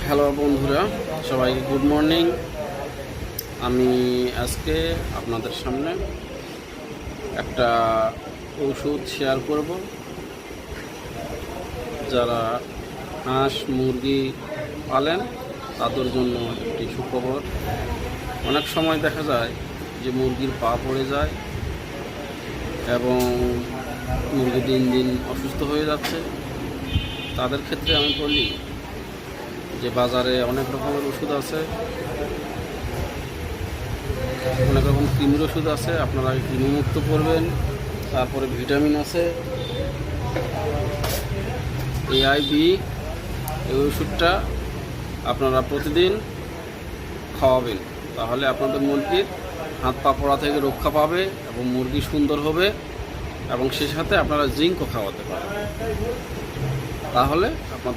Hello বন্ধুরা, সবাইকে good morning. আমি আজকে আপনাদের সামনে একটা ওষুধ শেয়ার করব। যারা হাঁস মুরগি পালেন তাদের জন্য একটি সুখবর। অনেক সময় দেখা যায় যে মুরগির পা পড়ে যায় এবং মুরগি দিন দিন অসুস্থ হয়ে যাচ্ছে। তাদের ক্ষেত্রে আমি বলি যে বাজারে অনেক রকমের ওষুধ আছে, অনেক রকম কৃমির ওষুধ আছে। আপনারা কৃমিমুক্ত করবেন। তারপরে ভিটামিন আছে AIB। এই ওষুধটা আপনারা প্রতিদিন খাওয়াবেন, তাহলে আপনাদের মুরগির হাত পা পড়া থেকে রক্ষা পাবে এবং মুরগি সুন্দর হবে এবং সেই সাথে আপনারা জিঙ্কও খাওয়াতে পারেন, তাহলে আপনার